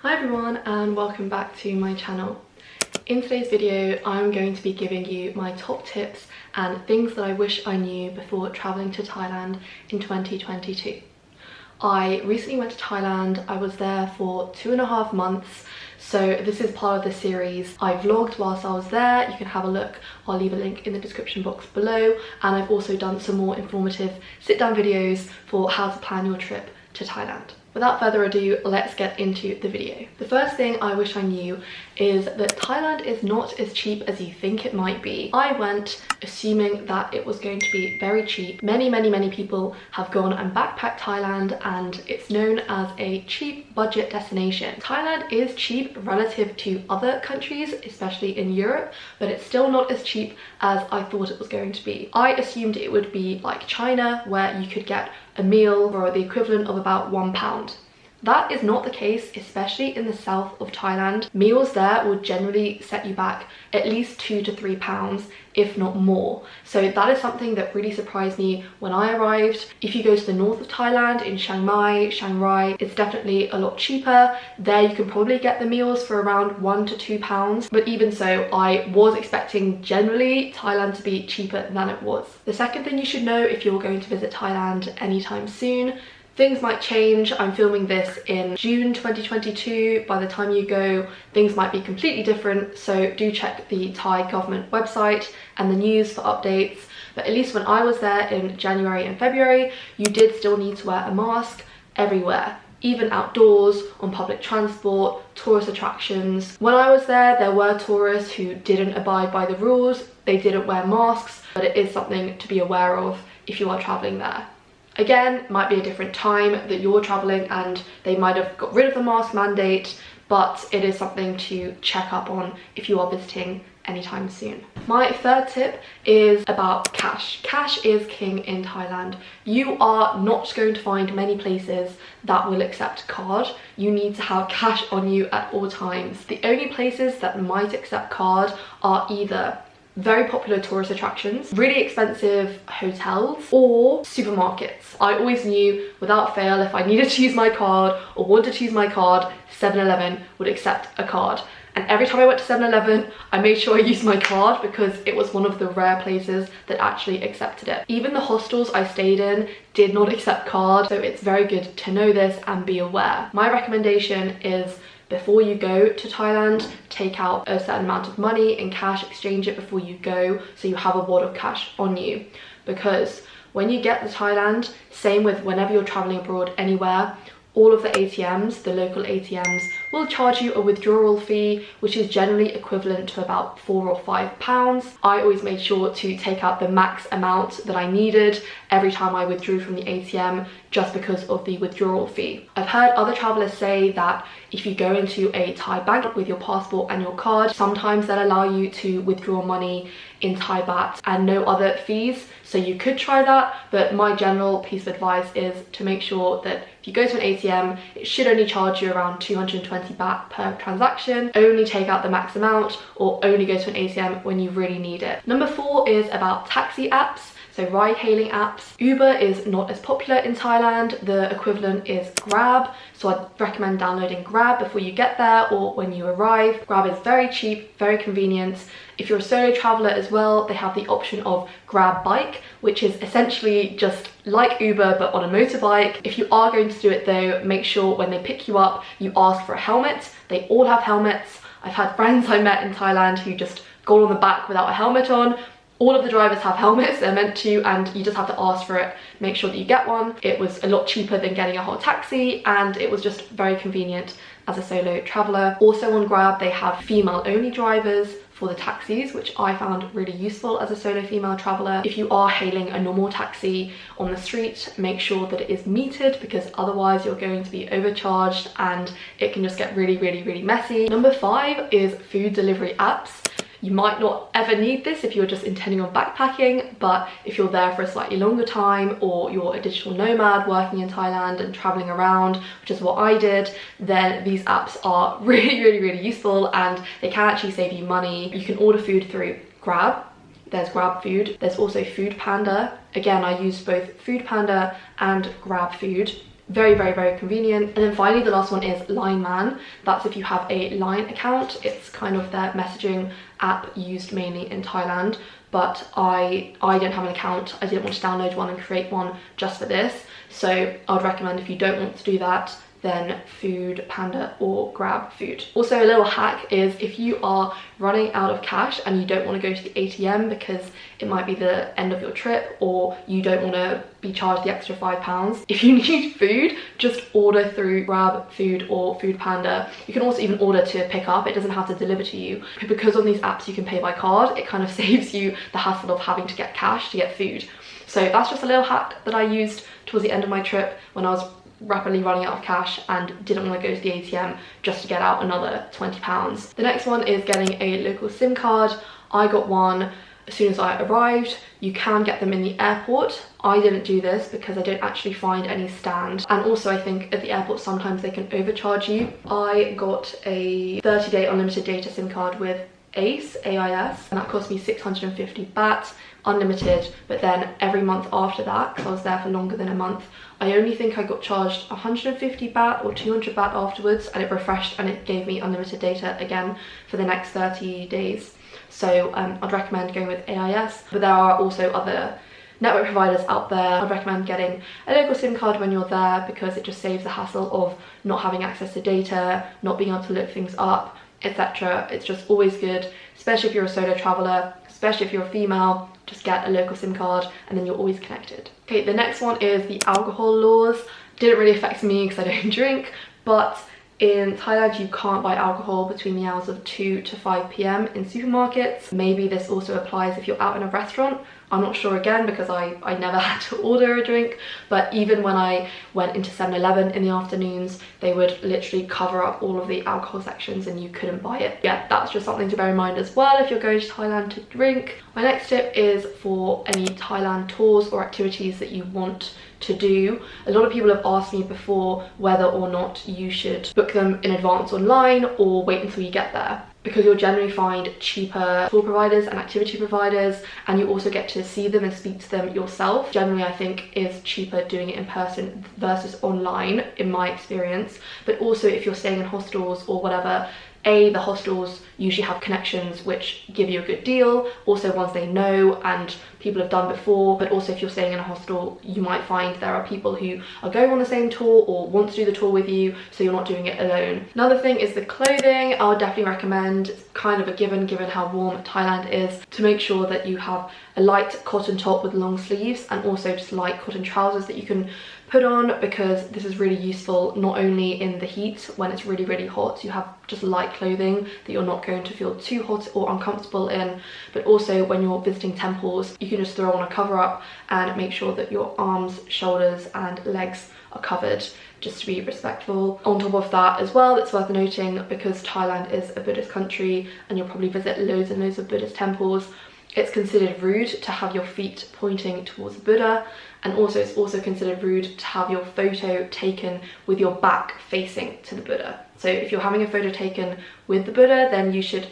Hi everyone and welcome back to my channel. In today's video I'm going to be giving you my top tips and things that I wish I knew before travelling to Thailand in 2022. I recently went to Thailand. I was there for 2.5 months, so this is part of the series. I vlogged whilst I was there. You can have a look. I'll leave a link in the description box below, and I've also done some more informative sit-down videos for how to plan your trip to Thailand. Without further ado, let's get into the video. The first thing I wish I knew is that Thailand is not as cheap as you think it might be. I went assuming that it was going to be very cheap. Many people have gone and backpacked Thailand and it's known as a cheap budget destination. Thailand is cheap relative to other countries, especially in Europe, but it's still not as cheap as I thought it was going to be. I assumed it would be like China, where you could get a meal for the equivalent of about £1. That is not the case, especially in the south of Thailand. Meals there will generally set you back at least £2 to £3, if not more. So that is something that really surprised me when I arrived. If you go to the north of Thailand, in Chiang Mai, Chiang Rai, it's definitely a lot cheaper. There you can probably get the meals for around £1 to £2, but even so, I was expecting generally Thailand to be cheaper than it was. The second thing you should know if you're going to visit Thailand anytime soon, things might change. I'm filming this in June 2022. By the time you go, things might be completely different, so do check the Thai government website and the news for updates. But at least when I was there in January and February, you did still need to wear a mask everywhere, even outdoors, on public transport, tourist attractions. When I was there, there were tourists who didn't abide by the rules. They didn't wear masks, but it is something to be aware of if you are traveling there. Again, might be a different time that you're traveling and they might have got rid of the mask mandate, but it is something to check up on if you are visiting anytime soon. My third tip is about cash. Cash is king in Thailand. You are not going to find many places that will accept card. You need to have cash on you at all times. The only places that might accept card are either very popular tourist attractions, really expensive hotels, or supermarkets. I always knew without fail if I needed to use my card or wanted to use my card, 7-Eleven would accept a card. And every time I went to 7-Eleven, I made sure I used my card because it was one of the rare places that actually accepted it. Even the hostels I stayed in did not accept card, so it's very good to know this and be aware. My recommendation is, before you go to Thailand, take out a certain amount of money in cash, exchange it before you go, so you have a wad of cash on you. Because when you get to Thailand, same with whenever you're traveling abroad anywhere, all of the ATMs, the local ATMs, will charge you a withdrawal fee, which is generally equivalent to about £4 or £5. I always made sure to take out the max amount that I needed every time I withdrew from the ATM, just because of the withdrawal fee. I've heard other travelers say that if you go into a Thai bank with your passport and your card, sometimes they'll allow you to withdraw money in Thai baht and no other fees. So you could try that, but my general piece of advice is to make sure that if you go to an ATM, it should only charge you around 220 baht per transaction. Only take out the max amount, or only go to an ATM when you really need it. Number 4 is about taxi apps. So ride-hailing apps. Uber is not as popular in Thailand. The equivalent is Grab. So I'd recommend downloading Grab before you get there or when you arrive. Grab is very cheap, very convenient. If you're a solo traveler as well, they have the option of Grab Bike, which is essentially just like Uber but on a motorbike. If you are going to do it though, make sure when they pick you up, you ask for a helmet. They all have helmets. I've had friends I met in Thailand who just got on the back without a helmet on. All of the drivers have helmets, they're meant to, and you just have to ask for it, make sure that you get one. It was a lot cheaper than getting a whole taxi, and it was just very convenient as a solo traveler. Also on Grab, they have female-only drivers for the taxis, which I found really useful as a solo female traveler. If you are hailing a normal taxi on the street, make sure that it is metered, because otherwise you're going to be overcharged and it can just get really messy. Number 5 is food delivery apps. You might not ever need this if you're just intending on backpacking, but if you're there for a slightly longer time, or you're a digital nomad working in Thailand and traveling around, which is what I did, then these apps are really useful and they can actually save you money. You can order food through Grab. There's Grab Food. There's also Food Panda. Again, I use both Food Panda and Grab Food. Very, very, very convenient. And then finally, the last one is Line Man. That's if you have a Line account. It's kind of their messaging app used mainly in Thailand, but I don't have an account. I didn't want to download one and create one just for this. So I'd recommend, if you don't want to do that, then Food Panda or Grab Food. Also, a little hack is if you are running out of cash and you don't want to go to the ATM because it might be the end of your trip, or you don't want to be charged the extra £5, if you need food, just order through Grab Food or Food Panda. You can also even order to pick up. It doesn't have to deliver to you. Because on these apps you can pay by card, it kind of saves you the hassle of having to get cash to get food. So that's just a little hack that I used towards the end of my trip when I was rapidly running out of cash and didn't want to go to the ATM just to get out another £20. The next one is getting a local SIM card. I got one as soon as I arrived. You can get them in the airport. I didn't do this because I don't actually find any stand, and also I think at the airport sometimes they can overcharge you. I got a 30-day unlimited data SIM card with AIS, and that cost me 650 baht, unlimited, but then every month after that, because I was there for longer than a month, I only think I got charged 150 baht or 200 baht afterwards, and it refreshed and it gave me unlimited data again for the next 30 days. So I'd recommend going with AIS, but there are also other network providers out there. I'd recommend getting a local SIM card when you're there because it just saves the hassle of not having access to data, not being able to look things up, etc. It's just always good, especially if you're a solo traveler, especially if you're a female. Just get a local SIM card and then you're always connected. Okay, the next one is the alcohol laws. Didn't really affect me because I don't drink, but in Thailand you can't buy alcohol between the hours of 2 to 5 p.m. in supermarkets. Maybe this also applies if you're out in a restaurant. I'm not sure again because I never had to order a drink, but even when I went into 7-Eleven in the afternoons, they would literally cover up all of the alcohol sections and you couldn't buy it. Yeah, that's just something to bear in mind as well if you're going to Thailand to drink. My next tip is for any Thailand tours or activities that you want to do. A lot of people have asked me before whether or not you should book them in advance online or wait until you get there, because you'll generally find cheaper tour providers and activity providers, and you also get to see them and speak to them yourself. Generally, I think is cheaper doing it in person versus online, in my experience. But also if you're staying in hostels or whatever, the hostels usually have connections which give you a good deal, also ones they know and people have done before. But also if you're staying in a hostel, you might find there are people who are going on the same tour or want to do the tour with you, so you're not doing it alone. Another thing is the clothing. I would definitely recommend, it's kind of a given how warm Thailand is, to make sure that you have a light cotton top with long sleeves and also just light cotton trousers that you can put on, because this is really useful not only in the heat when it's really, really hot, you have just light clothing that you're not going to feel too hot or uncomfortable in, but also when you're visiting temples, you can just throw on a cover up and make sure that your arms, shoulders and legs are covered, just to be respectful. On top of that as well, it's worth noting, because Thailand is a Buddhist country and you'll probably visit loads and loads of Buddhist temples, it's considered rude to have your feet pointing towards Buddha, and also it's also considered rude to have your photo taken with your back facing to the Buddha. So if you're having a photo taken with the Buddha, then you should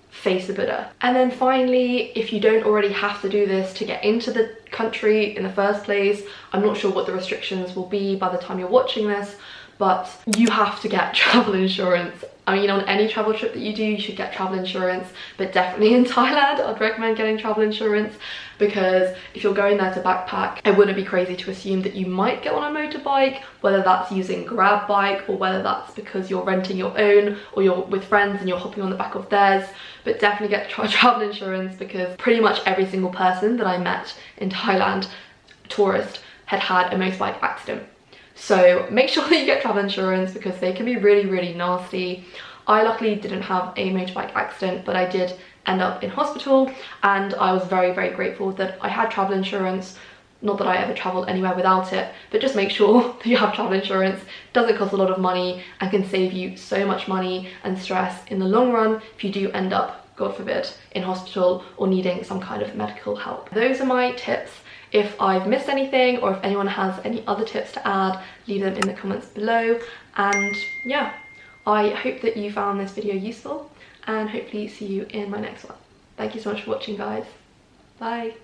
face the Buddha. And then finally, if you don't already have to do this to get into the country in the first place, I'm not sure what the restrictions will be by the time you're watching this, but you have to get travel insurance. I mean, on any travel trip that you do, you should get travel insurance, but definitely in Thailand, I'd recommend getting travel insurance, because if you're going there to backpack, it wouldn't be crazy to assume that you might get on a motorbike, whether that's using Grab bike or whether that's because you're renting your own or you're with friends and you're hopping on the back of theirs. But definitely get travel insurance, because pretty much every single person that I met in Thailand, tourist, had had a motorbike accident. So make sure that you get travel insurance, because they can be really, really nasty. I luckily didn't have a motorbike accident, but I did end up in hospital, and I was very, very grateful that I had travel insurance. Not that I ever traveled anywhere without it, but just make sure that you have travel insurance. It doesn't cost a lot of money and can save you so much money and stress in the long run if you do end up, God forbid, in hospital or needing some kind of medical help. Those are my tips. If I've missed anything or if anyone has any other tips to add, leave them in the comments below. And yeah, I hope that you found this video useful, and hopefully see you in my next one. Thank you so much for watching, guys. Bye.